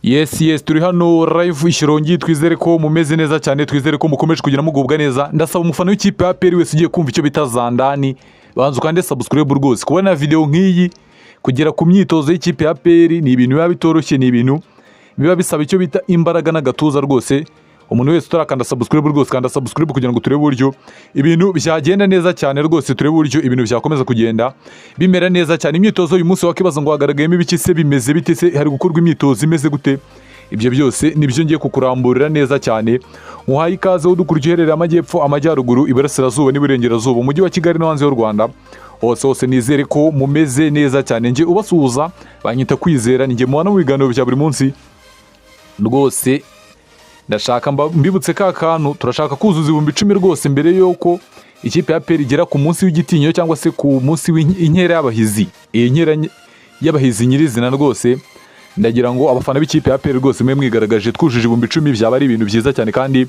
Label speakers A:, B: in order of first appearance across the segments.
A: Yes turi hano live Ishyorongi, twizere ko mumeze neza cyane, twizere ko mukomeje kugira mugubwa neza. Ndasaba umufana w'ikipe ya APR wese ugiye kumva icyo bita Zandani banzu kandi subscribe rwose. Kubona video nk'iyi kugera ku myitozo y'ikipe ya APR ni ibintu biba bitoroshye, ni ibintu biba bisaba icyo bita imbaraga n'agatuza rwose. Umuntu wese utarakanda subscribe rwose kanda subscribe kugira ngo turebe uburyo ibintu byagenda neza cyane rwose, turebe uburyo ibintu byakomeza kugenda bimera neza cyane. Imyitozo uyu munsi wakibaza ngo hagaragayemo ibiki se, bimeze bite se, hari gukorwa imyitozo imeze gute? Ibyo byose nibyo ngiye kukuramburira neza cyane. Muhaye ikaze udukurikiye uherereye amajyepfo, amajyaruguru, iburasirazuba n'iburengerazuba, umujyi wa Kigali no hanze y'u Rwanda. Hose nizere ko mumeze neza cyane. Nje ubasuhuza banyita Kwizera, nje mubana mu biganiro bya buri munsi rwose. Ndashaka mbibutse ka kantu, turashaka kuzuza 10,000 rwose mbere yuko ikipe ya APR igera ku munsi w'igitinyo cyangwa se ku munsi w'inkera y'abahizi. Iyi nkera y'abahizi nyirizina rwose, ndagira ngo abafana b'ikipe ya APR rwose mwe mwigaragaje twujuje 10,000 byaba ari ibintu byiza cyane, kandi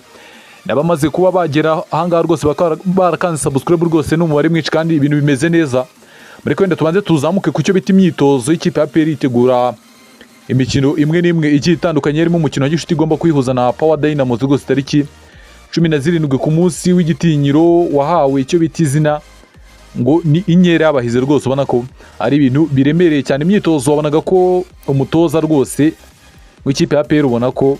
A: nabamaze kuba bagera ahangaha rwose barakanze subscribe rwose n'umubare mwinshi kandi ibintu bimeze neza. Muri kwenda tubanze tuzamuke ku cyo bita imyitozo y'ikipe ya APR itegura imikino imwe n'imwe igiye itandukanye, harimo umukino wa gishuti igomba kwihuza na Power Dynamos rwose tariki 17 ku munsi w'igitinyiro wahawe icyo bita izina ngo ni inkera y'abahize rwose. Ubona ko ari ibintu biremereye cyane. Imyitozo wabonaga ko umutoza rwose w'ikipe ya APR ubona ko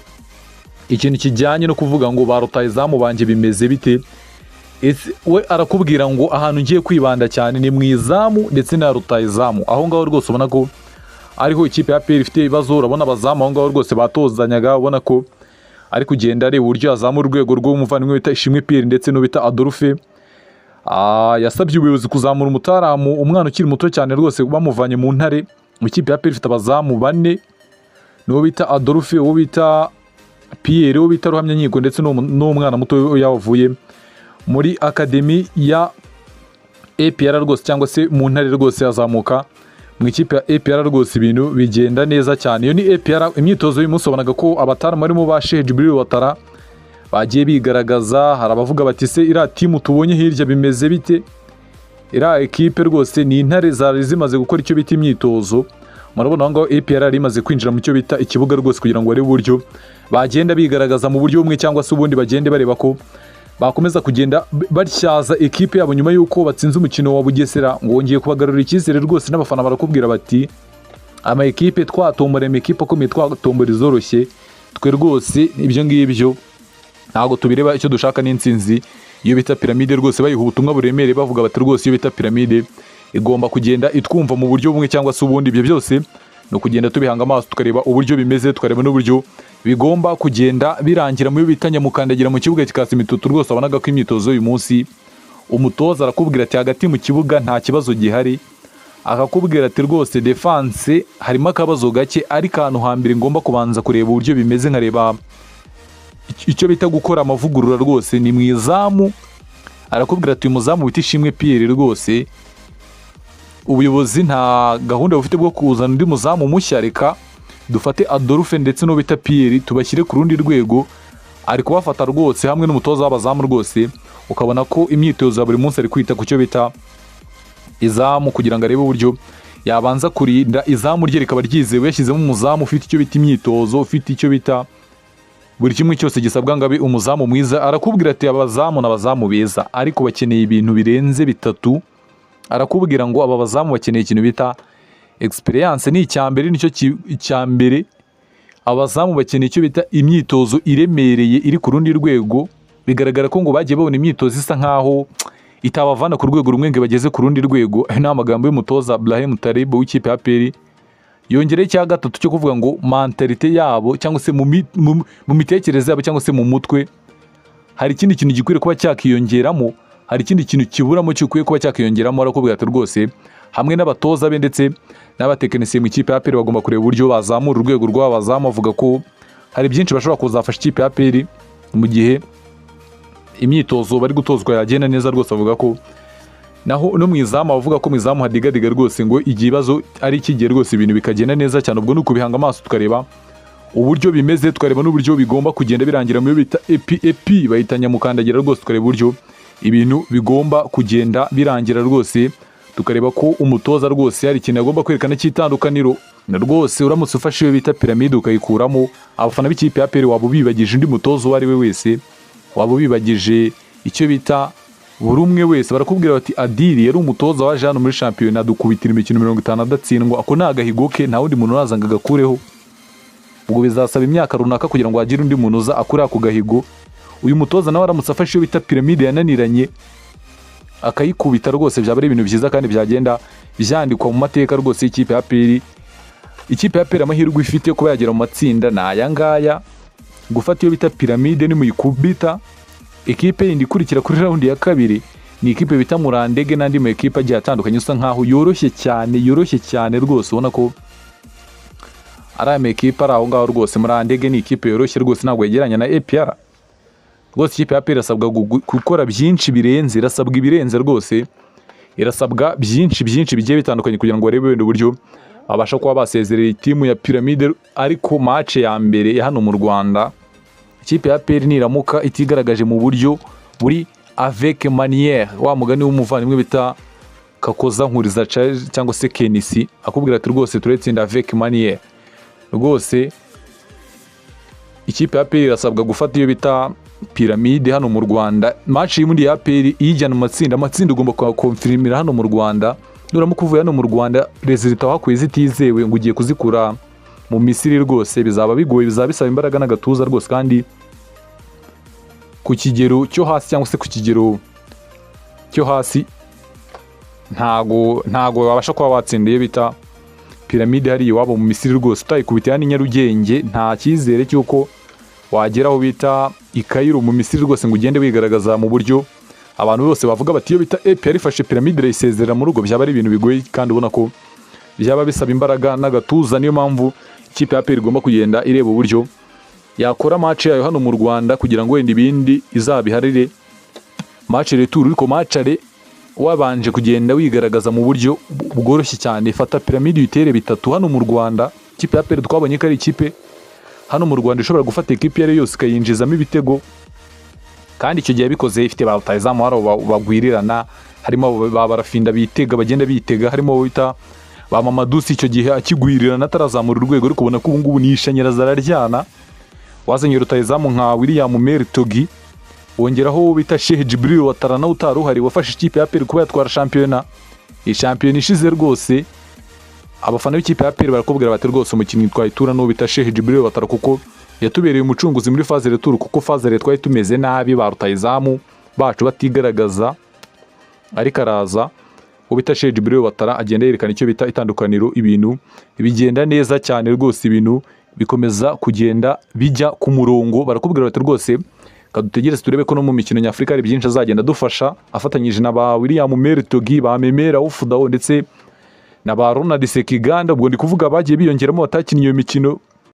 A: ikintu kijyanye no kuvuga ngo ba rutahizamu banje bimeze bite, we arakubwira ngo ahantu ngiye kwibanda cyane ni mu izamu ndetse na rutahizamu. Aho ngaho rwose ubona ko ariho ikipe ya APR ifite ibibazo. Urabona abazamu aho ngaho rwose batozanyaga, ubona ko ari kugenda areba uburyo azamura urwego rw'umuvandimwe bita Ishimwe Pierre ndetse no bita Adolphe. Yasabye ubuyobozi kuzamura umutaramu, umwana ukiri muto cyane rwose bamuvanye mu ntare. Mu kipe ya APR ifite abazamu 4, n'uwo bita Adolphe, uwo bita Pierre, uwo bita Ruhamya Nyigo ndetse n'umwana muto yavuye muri akademi ya APR rwose, cyangwa se mu ntare rwose yazamuka mu ikipe ya APR rwose. Ibintu bigenda neza cyane. Iyo ni APR. Imyitozo y'uyu munsi wabonaga ko abataramu barimo ba Sheikh Jibril Watara bagiye bigaragaza. Hari abavuga bati se iriya timu tubonye hirya bimeze bite? Iriya ekipe rwose ni intare zari zimaze gukora icyo bita imyitozo. Murabona ngo APR yari imaze kwinjira mu cyo bita ikibuga rwose kugira ngo barebe uburyo bagenda bigaragaza mu buryo bumwe cyangwa se ubundi, bagende bareba ko bakomeza kugenda batyaza ekipe yabo nyuma yuko batsinze umukino wa Bugesera. ngo ngiye kubagarurira icyizere rwose, n'abafana barakubwira bati ama ekipe twatombora ekipe akomeye, twatombora izoroshye twe rwose. Ibyo ngibyo ntabwo tubireba, icyo dushaka ni intsinzi. Iyo bita piramide rwose bayiha ubutumwa buremere, bavuga bati rwose iyo bita piramide igomba kugenda itwumva mu buryo bumwe cyangwa se ubundi. Ibyo byose no kugenda tubihanga amaso tukareba uburyo bimeze, tukareba n'uburyo bigomba kugenda birangira mu bitanya mukandagira mu kibuga kikasa imitutu rwose. Abonaga ko imyitozo uyu munsi umutoza arakubwira ati hagati mu kibuga nta kibazo gihari, akakubwira ati rwose defense harimo akabazo gake, ari kantu hambere ngomba kubanza kureba uburyo bimeze, nkareba icyo bita gukora amavugurura rwose ni mu izamu. Arakubwira ati uyu muzamu bita Ishimwe Pierre rwose ubuyobozi nta gahunda bufite bwo kuzana undi muzamu mushya, reka dufate Adolphe ndetse no bita Pierre tubashyire ku rundi rwego. Ari kubafata rwose hamwe n'umutoza w'abazamu rwose, ukabona ko imyitozo ya buri munsi ari kwita ku cyo bita izamu kugira ngo arebe uburyo yabanza kurinda izamu rye rikaba ryizewe. Yashyizemo umuzamu ufite icyo bita imyitozo, ufite icyo bita buri kimwe cyose gisabwa ngo abe umuzamu mwiza. Arakubwira ati abazamu n'abazamu beza ariko bakeneye ibintu birenze 3. Arakubwira ngo aba bazamu bakeneye ikintu bita experience, ni icyambere, nicyo icyambere. Abazamu bakeneye icyo bita imyitozo iremereye iri ku rundi rwego. Bigaragara ko ngo bagiye babona imyitozo isa nkaho itabavana ku rwego rumwe ngo bageze ku rundi rwego. Ni amagambo y'umutoza Brahim Talib w'ikipe ya APR. Yongereye icya gatatu cyo kuvuga ngo mentalite yabo cyangwa se mu mitekerereze yabo cyangwa se mu mutwe hari ikindi kintu gikwiriye kuba cyakiyongeramo, hari ikindi kintu kiburamo cyukwiye kuba cyakiyongeramo. Arakubwira ati rwose hamwe n'abatoza be ndetse n'abatekinisiye mu ikipe ya APR bagomba kureba uburyo bazamura urwego rw'abazamu. Avuga ko hari byinshi bashobora kuzafasha ikipe ya APR mu gihe imyitozo bari gutozwa yagenda neza rwose. Avuga ko naho no mu izamu bavuga ko mu izamu hadigadiga rwose, ngo igibazo ari kigiye rwose ibintu bikagenda neza cyane. Ubwo nuko bihanga amaso tukareba uburyo bimeze, tukareba n'uburyo bigomba kugenda birangira mu bita EP bahitanya mukandagira rwose, tukareba uburyo ibintu bigomba kugenda birangira rwose. Tukareba ko umutoza rwose hari ikintu agomba kwerekana cy'itandukaniro rwose uramutse ufashe iyo bita piramide ukayikuramo, abafana b'ikipe ya APR waba ubibagije undi mutozo uwo ari we wese, waba ubibagije icyo bita buri umwe wese. Barakubwira bati Adili yari umutoza waje hano muri shampiyona dukubitira imikino 50 adatsindwa, ako nta gahigo ke nta wundi muntu uraza ngo agakureho. Ubwo bizasaba imyaka runaka kugira ngo hagire undi muntu uza akure ako gahigo. Uyu mutoza nawe aramutse afashe iyo bita piramide yananiranye akayikubita, rwose byaba ari ibintu byiza kandi byagenda byandikwa mu mateka rwose y'ikipe ya APR. Ikipe ya APR amahirwe ifite kuba yagera mu matsinda na aya ngaya, gufata iyo bita piramide ni muyikubita. Ekipe yindi ikurikira kuri round ya kabiri ni ikipe bita Murandege n'andi mu ekipe agiye atandukanye, usa nkaho yoroshye cyane rwose, ubona ko ari ama ekipe ari aho ngaho rwose. Murandege ni ikipe yoroshye rwose, ntabwo yegeranya na APR rwose. Ikipe ya APR irasabwa gukora byinshi birenze, irasabwa ibirenze rwose, irasabwa byinshi bigiye bitandukanye kugira ngo barebe wenda uburyo abasha kuba basezerera timu ya piramide. Ariko match ya mbere ya hano mu Rwanda ikipe ya APR niramuka itigaragaje mu buryo buri avec manière, wa mugani w'umuvandimwe bita Kakoza Nkuriza cyangwa se Kenisi akubwira ati rwose turetsinda avec manière, rwose ikipe ya APR irasabwa gufata iyo bita piramide hano mu Rwanda. Match y'umundi ya APR iyijyana mu matsinda ugomba kukonfirmira hano mu Rwanda. Nuramuka uvuye hano mu Rwanda resultat wakuye zitizewe ngo ugiye kuzikura mu Misiri, rwose bizaba bigoye, bizaba bisaba imbaraga n'agatuza rwose, kandi ku kigero cyo hasi cyangwa se ku kigero cyo hasi ntago wabasha kuba watsindiye bita piramide hari iwabo mu Misiri rwose. Utayikubitiye hano i Nyarugenge nta cyizere cy'uko wageraho bita i Cairo mu Misiri rwose ngo ugende wigaragaza mu buryo abantu bose bavuga bati iyo bita APR ifashe piramide irayisezerera mu rugo. Byaba ari ibintu bigoye kandi ubona ko byaba bisaba imbaraga n'agatuza. Niyo mpamvu ikipe ya APR igomba kugenda ireba uburyo yakora match yayo hano mu Rwanda kugira ngo wenda ibindi izabiharire match retour. Ariko match wabanje kugenda wigaragaza mu buryo bworoshye cyane, fata piramide uyitere bitatu hano mu Rwanda. Ikipe ya APR twabonye ko ari ikipe hano mu Rwanda ishobora gufata ekipe yari yose ikayinjizamo ibitego, kandi icyo gihe bikoze ifite ba rutahizamu haro bagwirirana, harimo ba Barafinda bitega bagenda bitega, harimo bita ba Mamadusi icyo gihe akigwirirana atarazamura urwego. Ariko ubona ko ubu ngubu nishanyaraza araryana. Wazanye rutahizamu nka William Mertogi, wongeraho bita Sheikh Jibril Watarana utaruhari wafashe ikipe ya APR kuba yatwara shampiyona. Iyi shampiyona ishize rwose abafana b'ikipe ya APR barakubwira bati rwose umukinnyi twayitura no bita Sheikh Jibril Watara kuko yatubereye umucunguzi muri phase retour, kuko phase retour twari tumeze nabi, ba rutahizamu bacu batigaragaza. Ariko araza ubita Sheikh Jibril Watara agenda yerekana icyo bita itandukaniro, ibintu bigenda neza cyane rwose, ibintu bikomeza kugenda bijya ku murongo. Barakubwira bati rwose kadutegereze turebe ko no mu mikino nyafrika ari byinshi azagenda dufasha, afatanyije na ba William Mertogi, ba Memera Ufudao ndetse na ba Ronald Sekiganda. Ubwo ndi kuvuga bagiye biyongeramo batakinnye iyo mikino